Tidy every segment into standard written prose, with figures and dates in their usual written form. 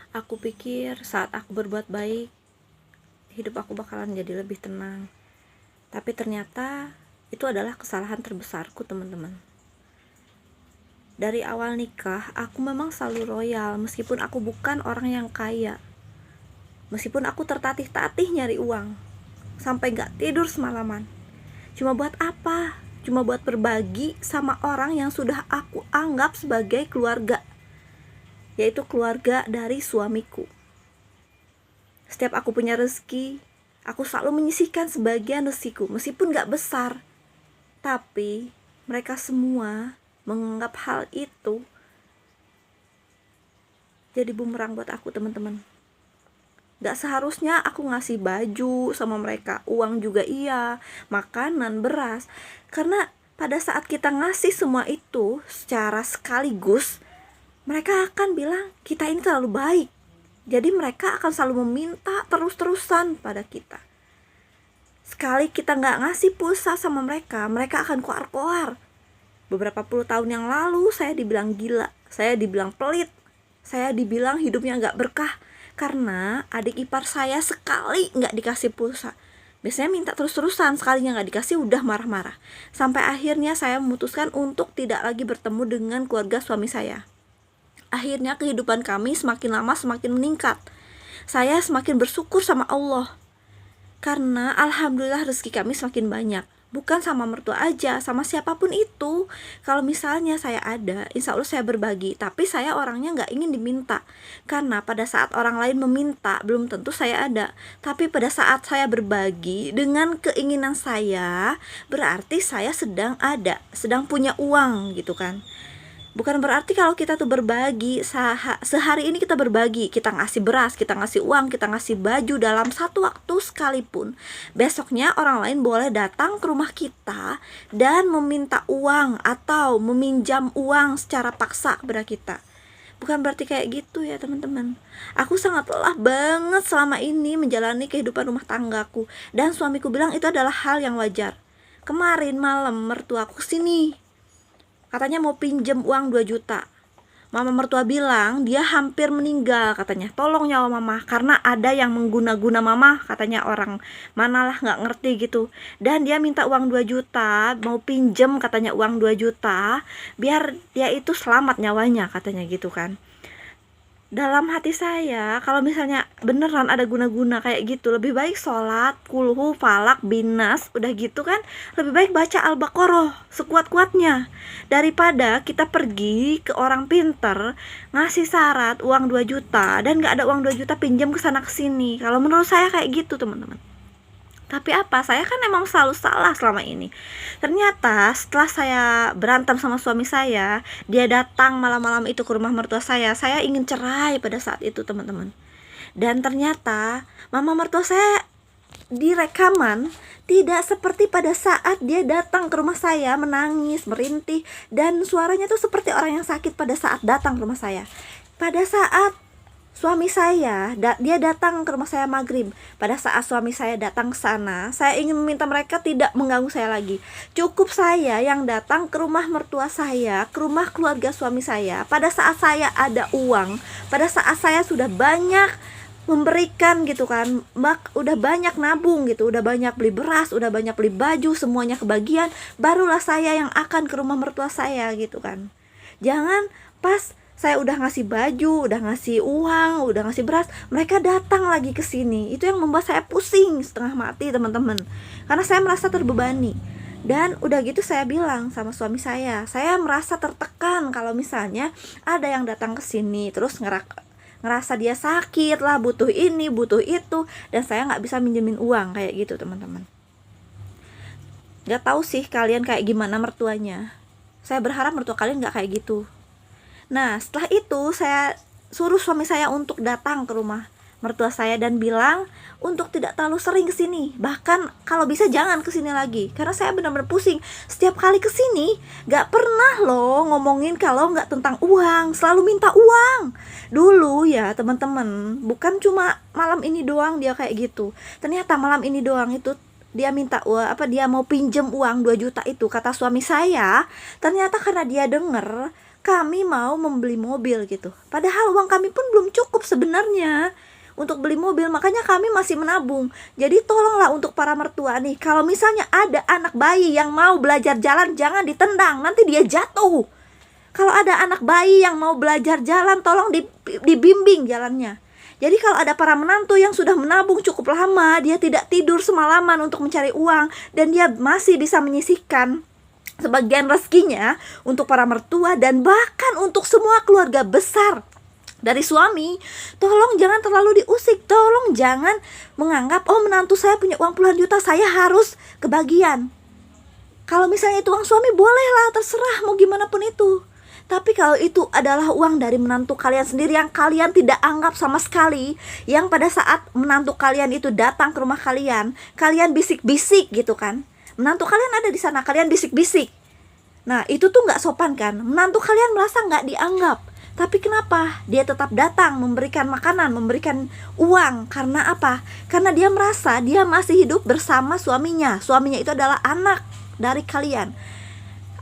Aku pikir saat aku berbuat baik, hidup aku bakalan jadi lebih tenang. Tapi ternyata itu adalah kesalahan terbesarku, teman-teman. Dari awal nikah, aku memang selalu royal meskipun aku bukan orang yang kaya. Meskipun aku tertatih-tatih nyari uang, sampai gak tidur semalaman. Cuma buat apa? Cuma buat berbagi sama orang yang sudah aku anggap sebagai keluarga, yaitu keluarga dari suamiku. Setiap aku punya rezeki, aku selalu menyisihkan sebagian rezekiku, meskipun gak besar. Tapi mereka semua menganggap hal itu jadi bumerang buat aku, teman-teman. Gak seharusnya aku ngasih baju sama mereka, uang juga iya, makanan, beras. Karena pada saat kita ngasih semua itu secara sekaligus, mereka akan bilang kita ini terlalu baik. Jadi mereka akan selalu meminta terus-terusan pada kita. Sekali kita gak ngasih pulsa sama mereka, mereka akan koar-koar. Beberapa puluh tahun yang lalu saya dibilang gila, saya dibilang pelit, saya dibilang hidupnya gak berkah, karena adik ipar saya sekali gak dikasih pulsa. Biasanya minta terus-terusan, sekalinya gak dikasih udah marah-marah. Sampai akhirnya saya memutuskan untuk tidak lagi bertemu dengan keluarga suami saya. Akhirnya kehidupan kami semakin lama semakin meningkat. Saya semakin bersyukur sama Allah, karena alhamdulillah rezeki kami semakin banyak. Bukan sama mertua aja, sama siapapun itu. Kalau misalnya saya ada, insya Allah saya berbagi. Tapi saya orangnya gak ingin diminta, karena pada saat orang lain meminta, belum tentu saya ada. Tapi pada saat saya berbagi dengan keinginan saya, berarti saya sedang ada, sedang punya uang gitu kan. Bukan berarti kalau kita tuh berbagi, sehari ini kita berbagi, kita ngasih beras, kita ngasih uang, kita ngasih baju dalam satu waktu sekalipun, besoknya orang lain boleh datang ke rumah kita dan meminta uang atau meminjam uang secara paksa kepada kita. Bukan berarti kayak gitu ya, teman-teman. Aku sangat lelah banget selama ini menjalani kehidupan rumah tanggaku, dan suamiku bilang itu adalah hal yang wajar. Kemarin malam mertuaku sini, katanya mau pinjem uang 2 juta. Mama mertua bilang dia hampir meninggal, katanya tolong nyawa mama, karena ada yang mengguna-guna mama, katanya orang manalah gak ngerti gitu. Dan dia minta uang 2 juta, mau pinjem katanya uang 2 juta biar dia itu selamat nyawanya, katanya gitu kan. Dalam hati saya, kalau misalnya beneran ada guna-guna kayak gitu, lebih baik sholat, kulhu, falak, binas, udah gitu kan, lebih baik baca Al-Baqarah sekuat-kuatnya, daripada kita pergi ke orang pinter, ngasih syarat uang 2 juta, dan gak ada uang 2 juta pinjam kesana kesini. Kalau menurut saya kayak gitu, teman-teman. Tapi apa, saya kan emang selalu salah selama ini. Ternyata setelah saya berantem sama suami saya, dia datang malam-malam itu ke rumah mertua saya ingin cerai pada saat itu, teman-teman. Dan ternyata mama mertua saya di rekaman tidak seperti pada saat dia datang ke rumah saya menangis, merintih, dan suaranya tuh seperti orang yang sakit pada saat datang ke rumah saya. Pada saat suami saya, dia datang ke rumah saya maghrib. Pada saat suami saya datang ke sana, saya ingin meminta mereka tidak mengganggu saya lagi. Cukup saya yang datang ke rumah mertua saya, ke rumah keluarga suami saya, pada saat saya ada uang, pada saat saya sudah banyak memberikan gitu kan, udah banyak nabung gitu, udah banyak beli beras, udah banyak beli baju, semuanya kebagian, barulah saya yang akan ke rumah mertua saya gitu kan. Jangan pas saya udah ngasih baju, udah ngasih uang, udah ngasih beras, mereka datang lagi ke sini. Itu yang membuat saya pusing setengah mati, teman-teman. Karena saya merasa terbebani. Dan udah gitu saya bilang sama suami saya merasa tertekan kalau misalnya ada yang datang ke sini terus ngerasa dia sakit lah, butuh ini, butuh itu, dan saya nggak bisa minjemin uang kayak gitu, teman-teman. Gak tahu sih kalian kayak gimana mertuanya. Saya berharap mertua kalian nggak kayak gitu. Nah, setelah itu saya suruh suami saya untuk datang ke rumah mertua saya dan bilang untuk tidak terlalu sering kesini. Bahkan kalau bisa jangan kesini lagi, karena saya benar-benar pusing. Setiap kali kesini gak pernah loh ngomongin kalau gak tentang uang, selalu minta uang. Dulu ya teman-teman, bukan cuma malam ini doang dia kayak gitu. Ternyata malam ini doang itu dia minta uang, dia mau pinjem uang 2 juta itu, kata suami saya. Ternyata karena dia denger kami mau membeli mobil gitu. Padahal uang kami pun belum cukup sebenarnya untuk beli mobil, makanya kami masih menabung. Jadi tolonglah untuk para mertua nih, kalau misalnya ada anak bayi yang mau belajar jalan, jangan ditendang, nanti dia jatuh. Kalau ada anak bayi yang mau belajar jalan, tolong dibimbing jalannya. Jadi kalau ada para menantu yang sudah menabung cukup lama, dia tidak tidur semalaman untuk mencari uang, dan dia masih bisa menyisihkan sebagian rezekinya untuk para mertua dan bahkan untuk semua keluarga besar dari suami, tolong jangan terlalu diusik. Tolong jangan menganggap, oh menantu saya punya uang puluhan juta, saya harus kebagian. Kalau misalnya itu uang suami, bolehlah, terserah, mau gimana pun itu. Tapi kalau itu adalah uang dari menantu kalian sendiri yang kalian tidak anggap sama sekali, yang pada saat menantu kalian itu datang ke rumah kalian, kalian bisik-bisik gitu kan. Menantu kalian ada di sana, kalian bisik-bisik. Nah itu tuh gak sopan kan. Menantu kalian merasa gak dianggap. Tapi kenapa? Dia tetap datang memberikan makanan, memberikan uang. Karena apa? Karena dia merasa dia masih hidup bersama suaminya. Suaminya itu adalah anak dari kalian.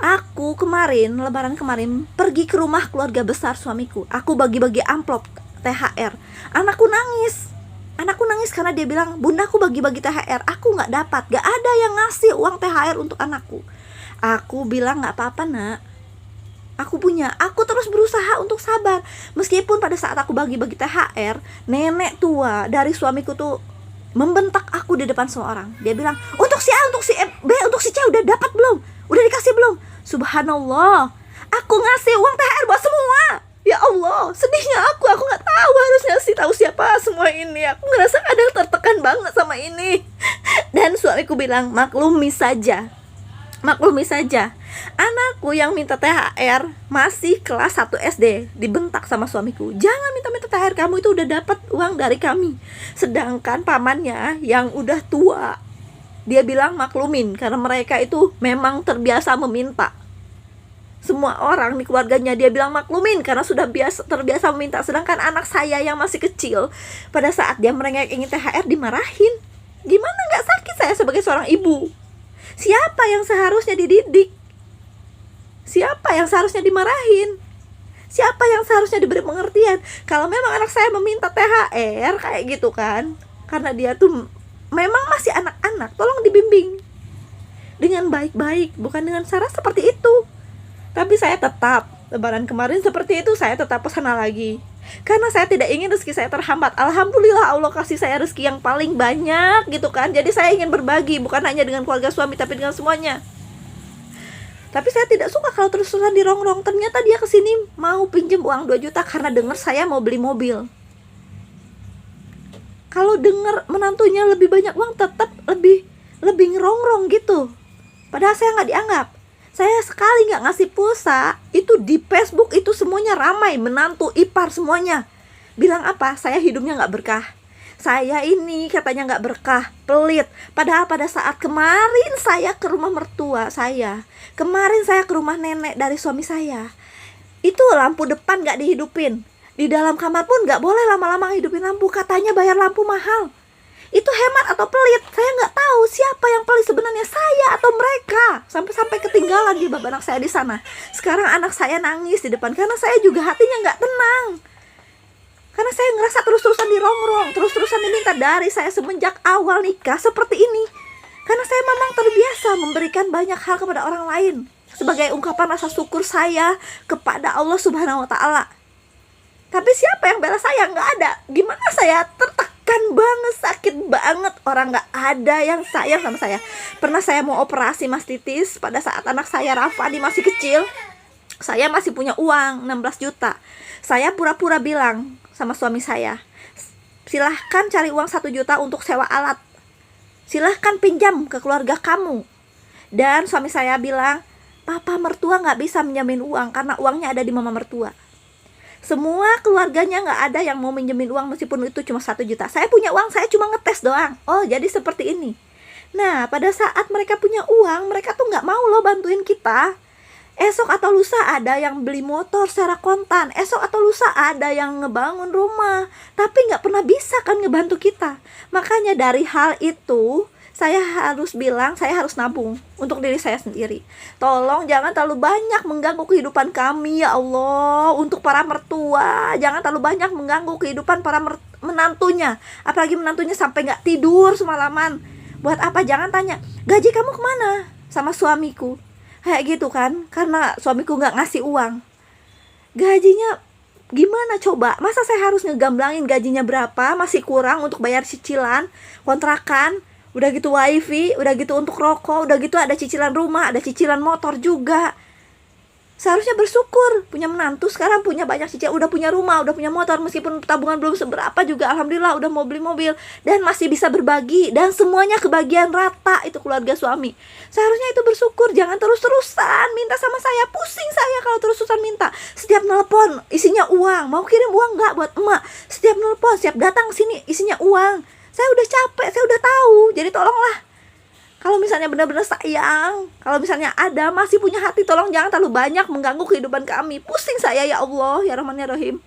Aku kemarin, lebaran kemarin, pergi ke rumah keluarga besar suamiku. Aku bagi-bagi amplop THR. Anakku nangis. Anakku nangis karena dia bilang, bunda aku bagi-bagi THR, aku gak dapat. Gak ada yang ngasih uang THR untuk anakku. Aku bilang gak apa-apa nak, aku punya. Aku terus berusaha untuk sabar. Meskipun pada saat aku bagi-bagi THR, nenek tua dari suamiku tuh membentak aku di depan semua orang. Dia bilang, untuk si A, untuk si B, untuk si C udah dapat belum? Udah dikasih belum? Subhanallah, aku ngasih uang THR buat semua. Ya Allah, sedihnya aku gak tahu harus ngasih tahu siapa semua ini. Aku ngerasa kadang tertekan banget sama ini. Dan suamiku bilang, maklumi saja. Anakku yang minta THR masih kelas 1 SD dibentak sama suamiku, jangan minta THR, kamu itu udah dapat uang dari kami. Sedangkan pamannya yang udah tua, dia bilang maklumin, karena mereka itu memang terbiasa meminta. Semua orang di keluarganya dia bilang maklumin karena sudah terbiasa meminta. Sedangkan anak saya yang masih kecil, pada saat dia merengek ingin THR dimarahin. Gimana gak sakit saya sebagai seorang ibu? Siapa yang seharusnya dididik? Siapa yang seharusnya dimarahin? Siapa yang seharusnya diberi pengertian? Kalau memang anak saya meminta THR kayak gitu kan, karena dia tuh memang masih anak-anak, tolong dibimbing dengan baik-baik, bukan dengan cara seperti itu. Tapi saya tetap, lebaran kemarin seperti itu, saya tetap kesana lagi. Karena saya tidak ingin rezeki saya terhambat. Alhamdulillah Allah kasih saya rezeki yang paling banyak gitu kan. Jadi saya ingin berbagi, bukan hanya dengan keluarga suami, tapi dengan semuanya. Tapi saya tidak suka kalau terus-terusan dirongrong. Ternyata dia kesini mau pinjam uang 2 juta karena dengar saya mau beli mobil. Kalau dengar menantunya lebih banyak uang, tetap lebih ngerongrong gitu. Padahal saya nggak dianggap. Saya sekali nggak ngasih pulsa, itu di Facebook itu semuanya ramai, menantu, ipar semuanya bilang apa? Saya hidupnya nggak berkah. Saya ini katanya nggak berkah, pelit. Padahal pada saat kemarin saya ke rumah mertua saya, kemarin saya ke rumah nenek dari suami saya, itu lampu depan nggak dihidupin. Di dalam kamar pun nggak boleh lama-lama hidupin lampu, katanya bayar lampu mahal. Itu hemat atau pelit? Saya nggak tahu siapa yang pelit sebenarnya, saya atau mereka. Sampai ketinggalan di bab anak saya di sana. Sekarang anak saya nangis di depan karena saya juga hatinya nggak tenang. Karena saya ngerasa terus-terusan dirongrong, terus-terusan diminta dari saya semenjak awal nikah seperti ini. Karena saya memang terbiasa memberikan banyak hal kepada orang lain sebagai ungkapan rasa syukur saya kepada Allah Subhanahu wa Ta'ala. Tapi siapa yang bela saya? Nggak ada. Gimana saya tertekan banget, sakit banget. Orang nggak ada yang sayang sama saya. Pernah saya mau operasi mastitis pada saat anak saya Rafadi masih kecil. Saya masih punya uang 16 juta. Saya pura-pura bilang sama suami saya, silahkan cari uang 1 juta untuk sewa alat. Silahkan pinjam ke keluarga kamu. Dan suami saya bilang, papa mertua nggak bisa minjamin uang karena uangnya ada di mama mertua. Semua keluarganya nggak ada yang mau minjemin uang meskipun itu cuma 1 juta. Saya punya uang, saya cuma ngetes doang. Oh, jadi seperti ini. Nah, pada saat mereka punya uang, mereka tuh nggak mau loh bantuin kita. Esok atau lusa ada yang beli motor secara kontan. Esok atau lusa ada yang ngebangun rumah. Tapi nggak pernah bisa kan ngebantu kita. Makanya dari hal itu, saya harus bilang, saya harus nabung untuk diri saya sendiri. Tolong jangan terlalu banyak mengganggu kehidupan kami, ya Allah. Untuk para mertua, jangan terlalu banyak mengganggu kehidupan para menantunya. Apalagi menantunya sampai gak tidur semalaman. Buat apa? Jangan tanya, gaji kamu kemana? Sama suamiku. Kayak gitu kan, karena suamiku gak ngasih uang. Gajinya gimana coba? Masa saya harus ngegamblangin gajinya berapa, masih kurang untuk bayar cicilan kontrakan, udah gitu wifi, udah gitu untuk rokok, udah gitu ada cicilan rumah, ada cicilan motor juga. Seharusnya bersyukur punya menantu, sekarang punya banyak cicilan, udah punya rumah, udah punya motor, meskipun tabungan belum seberapa juga alhamdulillah udah mau beli mobil dan masih bisa berbagi dan semuanya kebagian rata itu keluarga suami. Seharusnya itu bersyukur, jangan terus-terusan minta sama saya. Pusing saya kalau terus-terusan minta. Setiap nelpon isinya uang, mau kirim uang nggak buat emak? Setiap nelpon, setiap datang sini isinya uang. Saya udah capek, saya udah tahu. Jadi tolonglah, kalau misalnya benar-benar sayang, kalau misalnya ada, masih punya hati, tolong jangan terlalu banyak mengganggu kehidupan kami. Pusing saya, ya Allah, ya Rahman ya Rahim.